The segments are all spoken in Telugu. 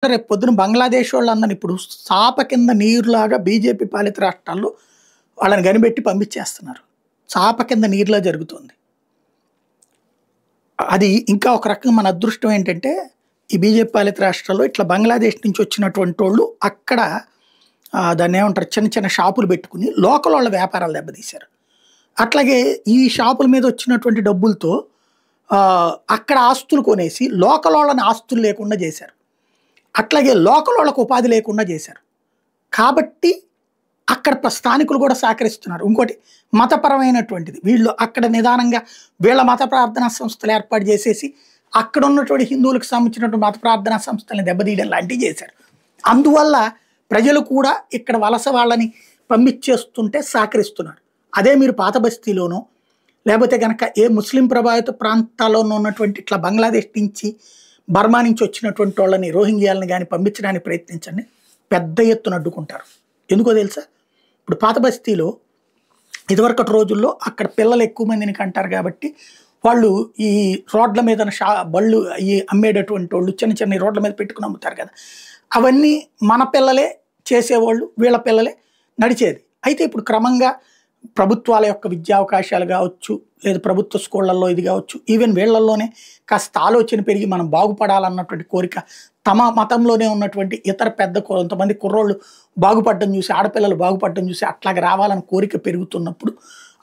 రేపు పొద్దున బంగ్లాదేశ్ వాళ్ళందరిని ఇప్పుడు చాప కింద నీరులాగా బీజేపీ పాలిత రాష్ట్రాల్లో వాళ్ళని కనిపెట్టి పంపించేస్తున్నారు. చాప కింద నీరులా జరుగుతుంది. అది ఇంకా ఒక రకంగా మన అదృష్టం ఏంటంటే, ఈ బీజేపీ పాలిత రాష్ట్రాల్లో ఇట్లా బంగ్లాదేశ్ నుంచి వచ్చినటువంటోళ్ళు అక్కడ దాన్నేమంటారు చిన్న చిన్న షాపులు పెట్టుకుని లోకల్ వాళ్ళ వ్యాపారాలు దెబ్బతీశారు. అట్లాగే ఈ షాపుల మీద వచ్చినటువంటి డబ్బులతో అక్కడ ఆస్తులు కొనేసి లోకల్ వాళ్ళని ఆస్తులు లేకుండా చేశారు. అట్లాగే లోకల్ వాళ్ళకు ఉపాధి లేకుండా చేశారు. కాబట్టి అక్కడ స్థానికులు కూడా సహకరిస్తున్నారు. ఇంకోటి మతపరమైనటువంటిది. వీళ్ళు అక్కడ నిదానంగా వీళ్ళ మత ప్రార్థనా సంస్థలు ఏర్పాటు చేసేసి అక్కడ ఉన్నటువంటి హిందువులకు సంబంధించినటువంటి మత ప్రార్థనా సంస్థలను దెబ్బతీయడం లాంటివి చేశారు. అందువల్ల ప్రజలు కూడా ఇక్కడ వలస వాళ్ళని పంపించేస్తుంటే సహకరిస్తున్నారు. అదే మీరు పాత బస్తీలోనో లేకపోతే కనుక ఏ ముస్లిం ప్రభావిత ప్రాంతాల్లోనూ ఉన్నటువంటి ఇట్లా బంగ్లాదేశ్ నుంచి బర్మా నుంచి వచ్చినటువంటి వాళ్ళని రోహింగ్యాలని కానీ పంపించడానికి ప్రయత్నించండి, పెద్ద ఎత్తున అడ్డుకుంటారు. ఎందుకో తెలుసా? ఇప్పుడు పాత బస్తీలో ఇదివరకటి రోజుల్లో అక్కడ పిల్లలు ఎక్కువ మందిని కంటారు కాబట్టి వాళ్ళు ఈ రోడ్ల మీద బళ్ళు ఈ అమ్మేటటువంటి వాళ్ళు చిన్న చిన్న రోడ్ల మీద పెట్టుకుని అమ్ముతారు కదా, అవన్నీ మన పిల్లలే చేసేవాళ్ళు, వీళ్ళ పిల్లలే నడిచేది. అయితే ఇప్పుడు క్రమంగా ప్రభుత్వాల యొక్క విద్యా అవకాశాలు కావచ్చు, లేదా ప్రభుత్వ స్కూళ్ళల్లో ఇది కావచ్చు, ఈవెన్ వీళ్ళల్లోనే కాస్త ఆలోచన పెరిగి మనం బాగుపడాలన్నటువంటి కోరిక తమ మతంలోనే ఉన్నటువంటి ఇతర పెద్ద కొంతమంది కుర్రోళ్ళు బాగుపడడం చూసి, ఆడపిల్లలు బాగుపడడం చూసి అట్లాగే రావాలని కోరిక పెరుగుతున్నప్పుడు,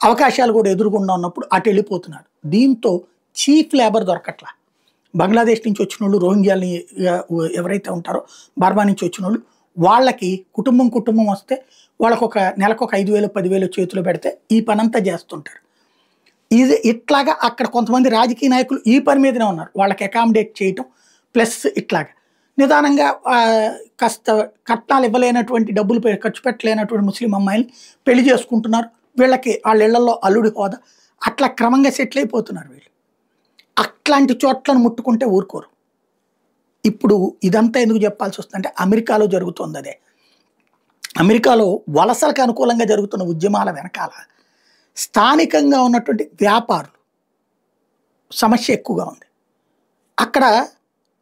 అవకాశాలు కూడా ఎదురుగుండా ఉన్నప్పుడు అటు వెళ్ళిపోతున్నారు. దీంతో చీఫ్ లేబర్ దొరకట్లా. బంగ్లాదేశ్ నుంచి వచ్చిన వాళ్ళు రోహింగ్యాలని ఎవరైతే ఉంటారో బర్మా నుంచి వచ్చిన వాళ్ళు వాళ్ళకి కుటుంబం వస్తే వాళ్ళకు ఒక నెలకు ఒక 5,000 10,000 చేతిలో పెడితే ఈ పనంతా చేస్తుంటారు. ఇది ఇట్లాగా అక్కడ కొంతమంది రాజకీయ నాయకులు ఈ పని మీదనే ఉన్నారు. వాళ్ళకి అకామిడేట్ చేయటం ప్లస్ ఇట్లాగా నిదానంగా కాస్త కట్నాలు ఇవ్వలేనటువంటి డబ్బులు ఖర్చు పెట్టలేనటువంటి ముస్లిం అమ్మాయిని పెళ్లి చేసుకుంటున్నారు. వీళ్ళకి వాళ్ళ ఇళ్లలో అల్లుడి హోదా అట్లా క్రమంగా సెటిల్ అయిపోతున్నారు వీళ్ళు. అట్లాంటి చోట్లను ముట్టుకుంటే ఊరుకోరు. ఇప్పుడు ఇదంతా ఎందుకు చెప్పాల్సి వస్తుందంటే అమెరికాలో జరుగుతుంది అదే. అమెరికాలో వలసలకు అనుకూలంగా జరుగుతున్న ఉద్యమాల వెనకాల స్థానికంగా ఉన్నటువంటి వ్యాపారులు సమస్య ఎక్కువగా ఉంది. అక్కడ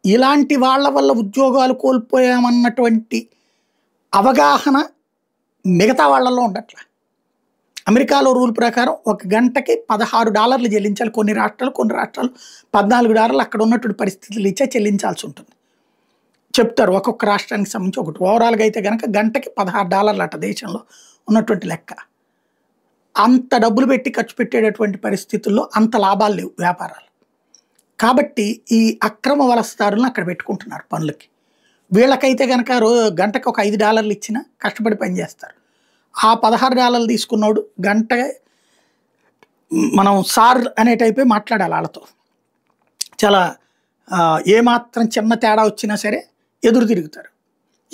ఇలాంటి వాళ్ళ వల్ల ఉద్యోగాలు కోల్పోయామన్నటువంటి అవగాహన మిగతా వాళ్ళల్లో ఉండట్ల. అమెరికాలో రూల్ ప్రకారం ఒక గంటకి $16 చెల్లించాలి. కొన్ని రాష్ట్రాలు $14 అక్కడ ఉన్నటువంటి పరిస్థితులు ఇచ్చే చెల్లించాల్సి ఉంటుంది. చెప్తారు ఒక్కొక్క రాష్ట్రానికి సంబంధించి ఒకటి. ఓవరాల్గా అయితే కనుక గంటకి $16 అట దేశంలో ఉన్నటువంటి లెక్క. అంత డబ్బులు పెట్టి ఖర్చు పెట్టేటటువంటి పరిస్థితుల్లో అంత లాభాలు లేవు వ్యాపారాలు. కాబట్టి ఈ అక్రమ వలసదారులను అక్కడ పెట్టుకుంటున్నారు పనులకి. వీళ్ళకైతే కనుక గంటకు ఒక $5 ఇచ్చినా కష్టపడి పనిచేస్తారు. ఆ $16 తీసుకున్నాడు గంట మనం సార్ అనే టైపే మాట్లాడాలి వాళ్ళతో. చాలా ఏమాత్రం చిన్న తేడా వచ్చినా సరే ఎదురు తిరుగుతారు.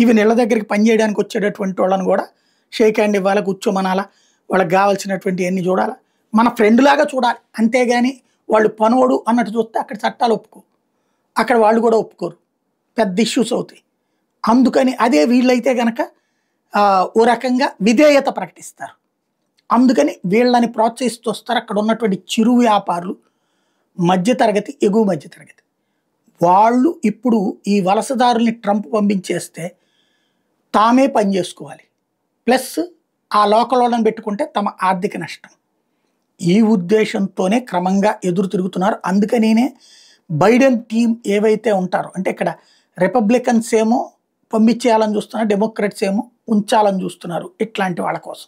ఈవెన్ ఇళ్ళ దగ్గరికి పనిచేయడానికి వచ్చేటటువంటి వాళ్ళని కూడా షేక్ హ్యాండ్ ఇవ్వాలి, కూర్చోమనాలా, వాళ్ళకి కావాల్సినటువంటి అన్ని చూడాలి, మన ఫ్రెండ్ లాగా చూడాలి. అంతేగాని వాళ్ళు పనోడు అన్నట్టు చూస్తే అక్కడ చట్టాలు అక్కడ వాళ్ళు కూడా ఒప్పుకోరు, పెద్ద ఇష్యూస్ అవుతాయి. అందుకని అదే వీళ్ళైతే కనుక ఓ రకంగా విధేయత ప్రకటిస్తారు. అందుకని వీళ్ళని ప్రోత్సహిస్తూ వస్తారు. అక్కడ ఉన్నటువంటి చిరు వ్యాపారులు, మధ్యతరగతి, ఎగువ మధ్యతరగతి వాళ్ళు ఇప్పుడు ఈ వలసదారుల్ని ట్రంప్ పంపించేస్తే తామే పని చేసుకోవాలి, ప్లస్ ఆ లోకల్ వాళ్ళని పెట్టుకుంటే తమ ఆర్థిక నష్టం. ఈ ఉద్దేశంతోనే క్రమంగా ఎదురు తిరుగుతున్నారు. అందుకనే బైడెన్ టీం ఏవైతే ఉంటారో, అంటే ఇక్కడ రిపబ్లికన్స్ ఏమో పంపించేయాలని చూస్తున్నారు, డెమోక్రాట్స్ ఏమో ఉంచాలని చూస్తున్నారు ఇట్లాంటి వాళ్ళ కోసం.